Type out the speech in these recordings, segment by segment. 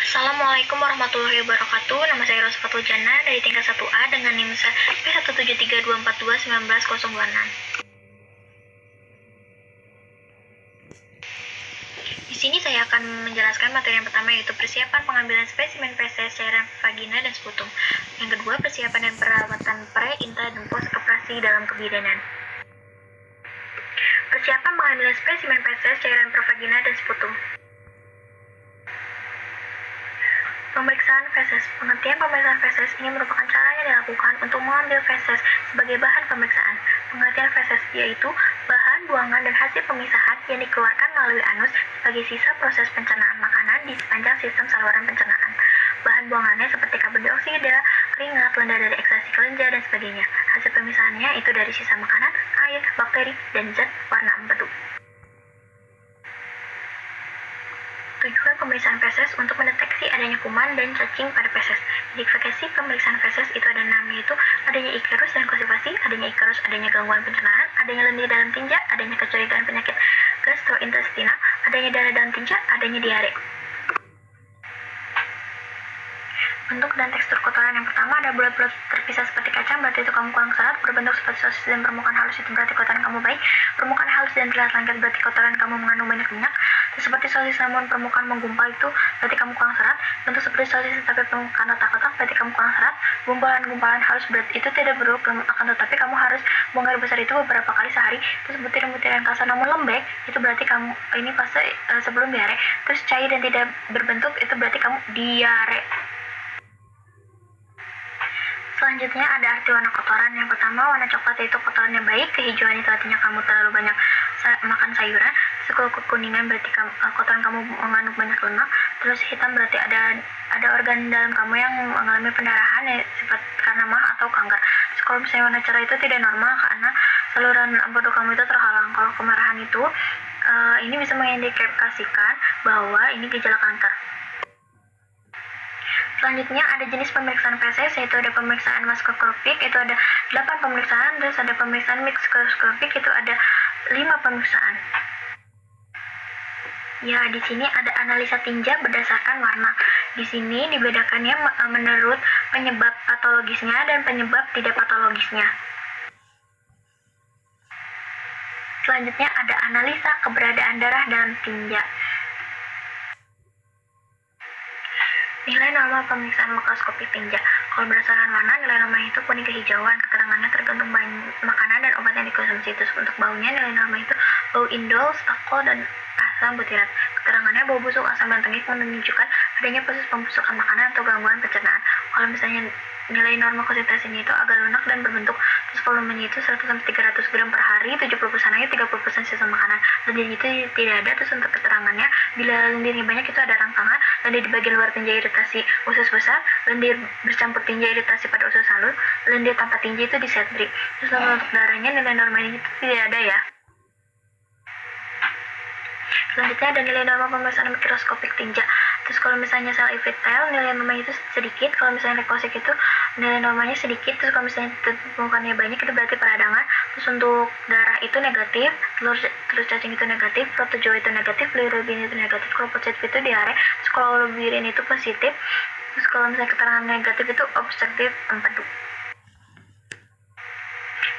Assalamualaikum warahmatullahi wabarakatuh. Nama saya Rosa Fatujana dari tingkat 1A dengan NIM P17324219026. Di sini saya akan menjelaskan materi yang pertama, yaitu persiapan pengambilan spesimen feses, cairan vagina, dan sputum. Yang kedua, persiapan dan perawatan pre, intra, dan post operasi dalam kebidanan. Persiapan pengambilan spesimen feses, cairan vagina, dan sputum. Pemeriksaan feses. Pengertian pemeriksaan feses ini merupakan cara yang dilakukan untuk mengambil feses sebagai bahan pemeriksaan. Pengertian feses yaitu bahan, buangan, dan hasil pemisahan yang dikeluarkan melalui anus sebagai sisa proses pencernaan makanan di sepanjang sistem saluran pencernaan. Bahan buangannya seperti karbon dioksida, keringat, lendir dari ekstraksi kelenjar, dan sebagainya. Hasil pemisahannya itu dari sisa makanan, air, bakteri, dan zat warna empedu. Tujuan pemeriksaan feses untuk mendeteksi adanya kuman dan cacing pada feses. Indikasi pemeriksaan feses itu ada 6, yaitu adanya ikerus dan konstipasi, adanya ikerus, adanya gangguan pencernaan, adanya lendir dalam tinja, adanya kecurigaan penyakit gastrointestinal, adanya darah dalam tinja, adanya diare. Bentuk dan tekstur kotoran. Yang pertama ada bulat-bulat terpisah seperti kacang, berarti itu kamu kurang serat. Berbentuk seperti sosis dan permukaan halus, itu berarti kotoran kamu baik. Permukaan halus dan terlihat lengket, berarti kotoran kamu mengandung banyak minyak. Terus seperti sosis namun permukaan menggumpal, itu berarti kamu kurang serat. Bentuk seperti sosis tapi permukaan kotak-kotak, berarti kamu kurang serat. Gumpalan-gumpalan halus, berarti itu tidak buruk, akan tetapi kamu harus buang air besar itu beberapa kali sehari. Terus butiran-butiran kasar namun lembek, itu berarti kamu ini fase sebelum diare. Terus cair dan tidak berbentuk, itu berarti kamu diare. Selanjutnya ada arti warna kotoran. Yang pertama, warna coklat yaitu kotorannya baik, kehijauan itu artinya kamu terlalu banyak makan sayuran. Terus kekuningan berarti kotoran kamu mengandung banyak lemak. Terus hitam berarti ada organ dalam kamu yang mengalami pendarahan, ya, karena mah atau kanker. Terus kalau misalnya warna cerah itu tidak normal karena saluran empedu kamu itu terhalang. Kalau kemerahan itu ini bisa mengindikasikan bahwa ini gejala kanker. Selanjutnya ada jenis pemeriksaan feses, yaitu ada pemeriksaan makroskopik, itu ada 8 pemeriksaan, terus ada pemeriksaan mikroskopik, itu ada 5 pemeriksaan. Ya, di sini ada analisa tinja berdasarkan warna. Di sini dibedakannya menurut penyebab patologisnya dan penyebab tidak patologisnya. Selanjutnya ada analisa keberadaan darah dalam tinja. Nilai normal pemeriksaan makroskopik tinja. Kalau berdasarkan warna, nilai normal itu kuning kehijauan. Keterangannya tergantung makanan dan obat yang dikonsumsi. Terus untuk baunya, nilai normal itu bau indol, stako, dan asam butirat. Keterangannya bau busuk, asam, dan tengik menunjukkan adanya proses pembusukan makanan atau gangguan pencernaan. Kalau misalnya nilai normal konsentrasinya itu agak lunak dan berbentuk, terus volumenya itu 100-300 gram per hari, 70% air, 30% sisa makanan. Lendir itu tidak ada. Terus untuk keterangannya, bila lendirnya banyak itu ada rangsangan, lendir di bagian luar tinja iritasi usus besar, lendir bercampur tinja iritasi pada usus halus, lendir tanpa tinja itu di setbrik. Terus untuk darahnya nilai normalnya itu tidak ada ya. Selanjutnya ada nilai normal pemeriksaan mikroskopik tinja. Terus kalau misalnya sel epitel, nilai normalnya itu sedikit. Kalau misalnya leukosit itu nilai normalnya sedikit. Terus kalau misalnya temukannya banyak, itu berarti peradangan. Terus untuk darah itu negatif, telur cacing itu negatif, protozoa itu negatif, bilirubin itu negatif, kalau positif itu diare. Terus kalau bilirubin itu positif. Terus kalau misalnya keterangan negatif itu obstruktif empedu.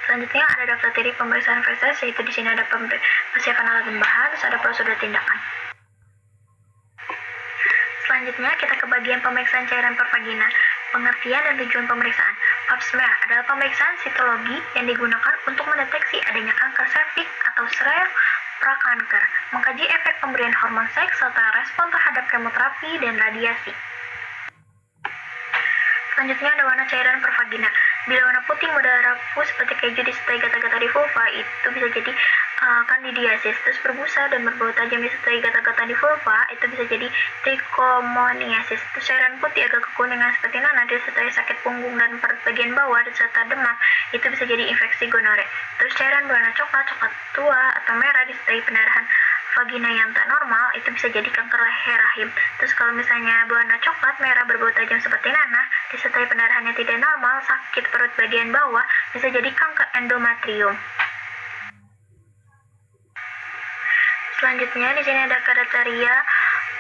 Selanjutnya ada daftar diri pemeriksaan feses, yaitu di sini ada persiapan alat dan bahan, terus ada prosedur tindakan. Selanjutnya kita ke bagian pemeriksaan cairan vagina. Pengertian dan tujuan pemeriksaan. Pap smear adalah pemeriksaan sitologi yang digunakan untuk mendeteksi adanya kanker serviks atau sel prakanker, mengkaji efek pemberian hormon seks serta respon terhadap kemoterapi dan radiasi. Selanjutnya ada warna cairan vagina. Bila warna putih muda rapuh seperti keju disertai gata-gata di vulva, itu bisa jadi kandidiasis. Terus berbusa dan berbau tajam disertai gata-gata di vulva, itu bisa jadi trichomoniasis. Terus cairan putih agak kekuningan seperti nanah disertai sakit punggung dan perut bagian bawah serta demam, itu bisa jadi infeksi gonore. Terus cairan berwarna coklat tua atau merah disertai pendarahan vagina yang tak normal, itu bisa jadi kanker leher rahim. Terus kalau misalnya berwarna coklat merah berbau tajam seperti nanah disertai pendarahan yang tidak normal, sakit perut bagian bawah, bisa jadi kanker endometrium. Selanjutnya di sini ada kriteria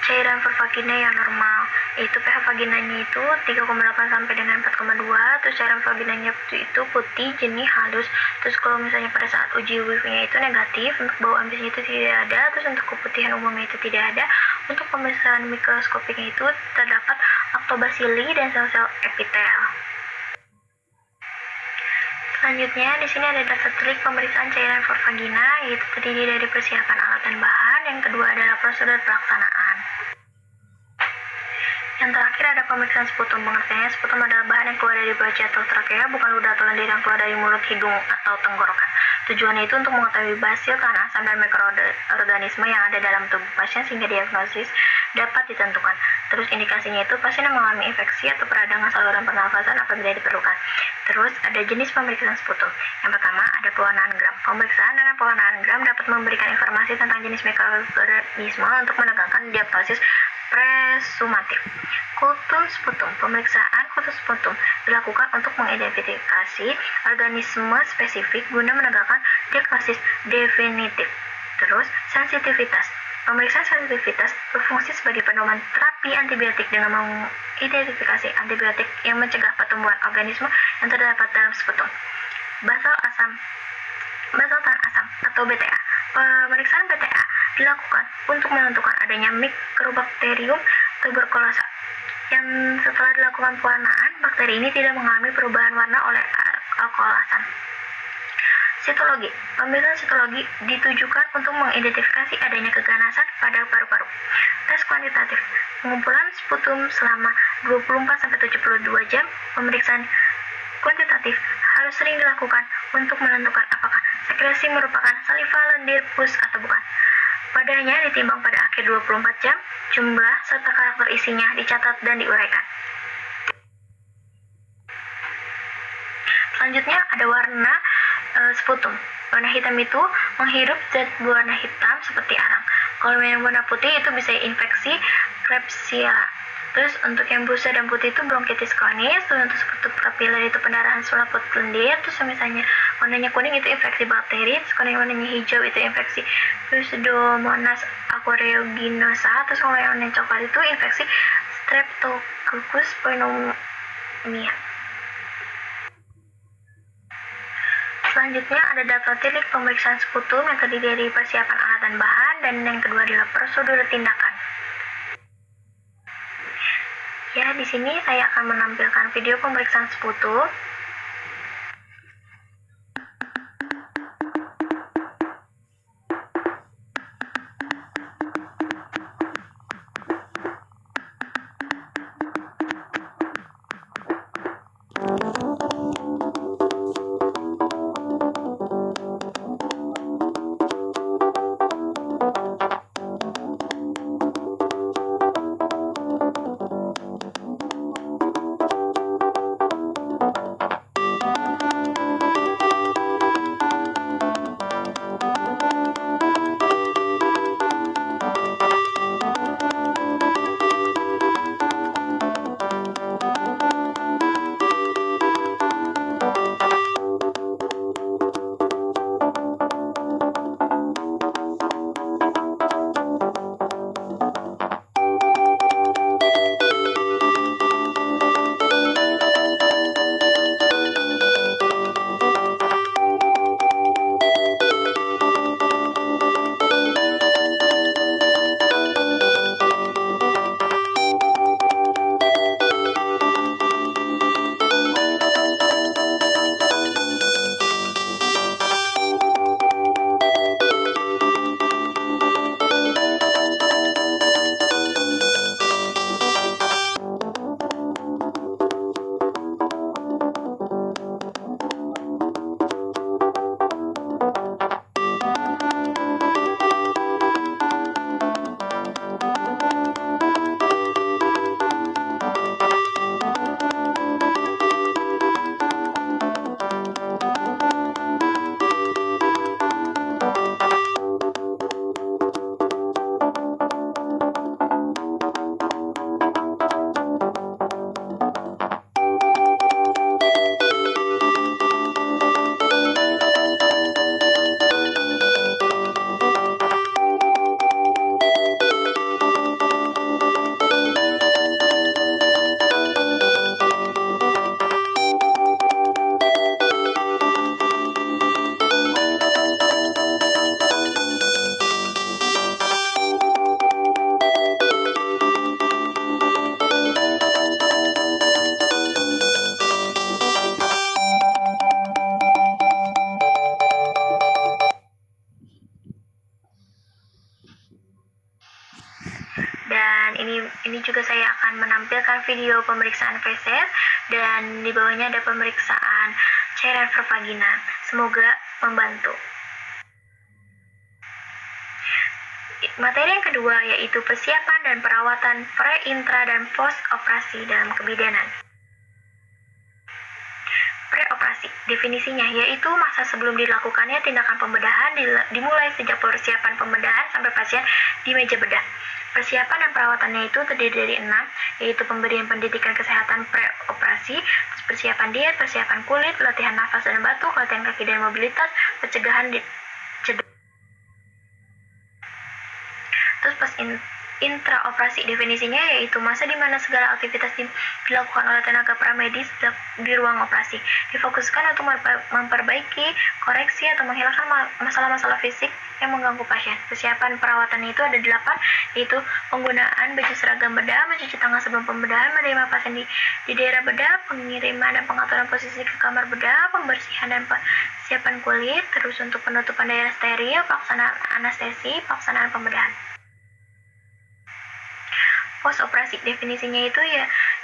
cairan per vagina yang normal, yaitu pH vaginanya itu 3,8 sampai dengan 4,2. Terus cairan vaginanya itu putih, jernih, halus. Terus kalau misalnya pada saat uji UV-nya itu negatif, untuk bau amisnya itu tidak ada. Terus untuk keputihan umumnya itu tidak ada. Untuk pemeriksaan mikroskopiknya itu terdapat lactobacilli dan sel-sel epitel. Selanjutnya, di sini ada daftar trik pemeriksaan cairan for vagina, yaitu terdiri dari persiapan alat dan bahan. Yang kedua adalah prosedur pelaksanaan. Yang terakhir ada pemeriksaan sputum. Pengertiannya, sputum adalah bahan yang keluar dari baca atau trakea, bukan ludah atau lendir yang keluar dari mulut, hidung, atau tenggorokan. Tujuannya itu untuk mengetahui basil, tahan asam, dan mikroorganisme yang ada dalam tubuh pasien sehingga diagnosis dapat ditentukan. Terus indikasinya itu pasien yang mengalami infeksi atau peradangan saluran pernafasan apabila diperlukan. Terus ada jenis pemeriksaan sputum. Yang pertama ada pewarnaan gram. Pemeriksaan dengan pewarnaan gram dapat memberikan informasi tentang jenis mikroorganisme untuk menegakkan diagnosis presumatif. Kultur sputum. Pemeriksaan kultur sputum dilakukan untuk mengidentifikasi organisme spesifik guna menegakkan diagnosis definitif. Terus sensitivitas. Pemeriksaan sensitivitas berfungsi sebagai pedoman terapi antibiotik dengan mengidentifikasi antibiotik yang mencegah pertumbuhan organisme yang terdapat dalam sputum. Basal tahan asam atau BTA. Pemeriksaan BTA dilakukan untuk menentukan adanya Mycobacterium tuberculosa yang setelah dilakukan pewarnaan, bakteri ini tidak mengalami perubahan warna oleh alkoholasan. Sitologi. Pemeriksaan sitologi ditujukan untuk mengidentifikasi adanya keganasan pada paru-paru. Tes kuantitatif. Pengumpulan sputum selama 24-72 jam. Pemeriksaan kuantitatif harus sering dilakukan untuk menentukan apakah sekresi merupakan saliva, lendir, pus, atau bukan. Padanya ditimbang pada akhir 24 jam, jumlah serta karakter isinya dicatat dan diuraikan. Selanjutnya ada warna sputum. Warna hitam itu menghirup zat berwarna hitam seperti arang. Kalau yang warna putih itu bisa infeksi Klebsiella. Terus untuk yang busa dan putih itu bronkitis kronis. Terus untuk sputum kapiler itu pendarahan selaput lendir. Terus misalnya warnanya kuning itu infeksi bakteri. Terus kalau yang warnanya hijau itu infeksi Pseudomonas aeruginosa. Terus kalau yang warnanya coklat itu infeksi Streptococcus pneumoniae. Selanjutnya ada daftar titik pemeriksaan sputum yang terdiri dari persiapan alat dan bahan, dan yang kedua adalah prosedur tindakan. Ya, di sini saya akan menampilkan video pemeriksaan sputum. juga saya akan menampilkan video pemeriksaan feses dan di bawahnya ada pemeriksaan cairan vagina. Semoga membantu. Materi yang kedua yaitu persiapan dan perawatan pre, intra, dan post operasi dalam kebidanan. Pre-operasi, definisinya yaitu masa sebelum dilakukannya tindakan pembedahan dimulai sejak persiapan pembedahan sampai pasien di meja bedah. Persiapan dan perawatannya itu terdiri dari 6, yaitu pemberian pendidikan kesehatan pre-operasi, persiapan diet, persiapan kulit, latihan nafas dan batuk, latihan kaki dan mobilitas, pencegahan cedera. Terus pas intraoperasi, definisinya yaitu masa di mana segala aktivitas dilakukan oleh tenaga pramedis di ruang operasi difokuskan untuk memperbaiki, koreksi, atau menghilangkan masalah-masalah fisik yang mengganggu pasien. Persiapan perawatan itu ada 8, yaitu penggunaan baju seragam bedah, mencuci tangan sebelum pembedahan, menerima pasien di daerah bedah, pengiriman dan pengaturan posisi ke kamar bedah, pembersihan dan persiapan kulit, terus untuk penutupan daerah steril, pelaksanaan anestesi, pelaksanaan pembedahan. Post operasi, definisinya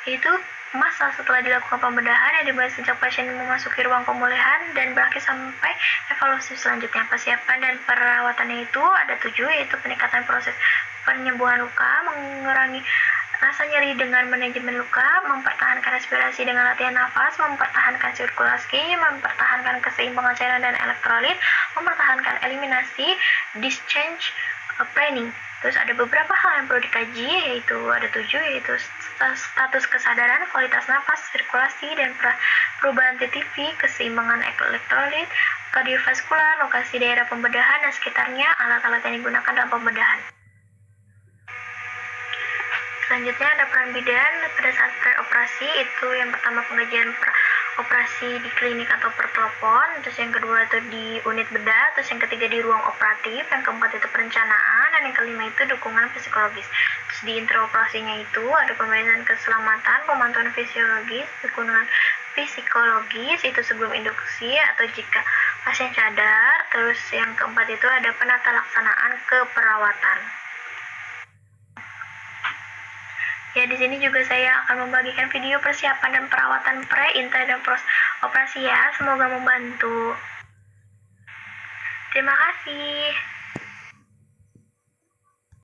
yaitu masa setelah dilakukan pembedahan yang dimulai sejak pasien memasuki ruang pemulihan dan berakhir sampai evaluasi selanjutnya. Persiapan dan perawatannya itu ada 7, yaitu peningkatan proses penyembuhan luka, mengurangi rasa nyeri dengan manajemen luka, mempertahankan respirasi dengan latihan nafas, mempertahankan sirkulasi, mempertahankan keseimbangan cairan dan elektrolit, mempertahankan eliminasi, discharge planning. Terus ada beberapa hal yang perlu dikaji, yaitu ada 7, yaitu status kesadaran, kualitas nafas, sirkulasi, dan perubahan TTV, keseimbangan elektrolit, kardiovaskular, lokasi daerah pembedahan dan sekitarnya, alat-alat yang digunakan dalam pembedahan. Selanjutnya ada peran bidan pada saat pre-operasi, itu yang pertama pengajian operasi di klinik atau per telepon, terus yang kedua itu di unit bedah, terus yang ketiga di ruang operatif, yang keempat itu perencanaan, dan yang kelima itu dukungan psikologis. Terus di intraoperasinya itu ada pemeriksaan keselamatan, pemantauan fisiologis, dukungan psikologis itu sebelum induksi atau jika pasien cadar. Terus yang keempat itu ada penata laksanaan keperawatan. Ya, di sini juga saya akan membagikan video persiapan dan perawatan pre, intra, dan post operasi ya. Semoga membantu. Terima kasih.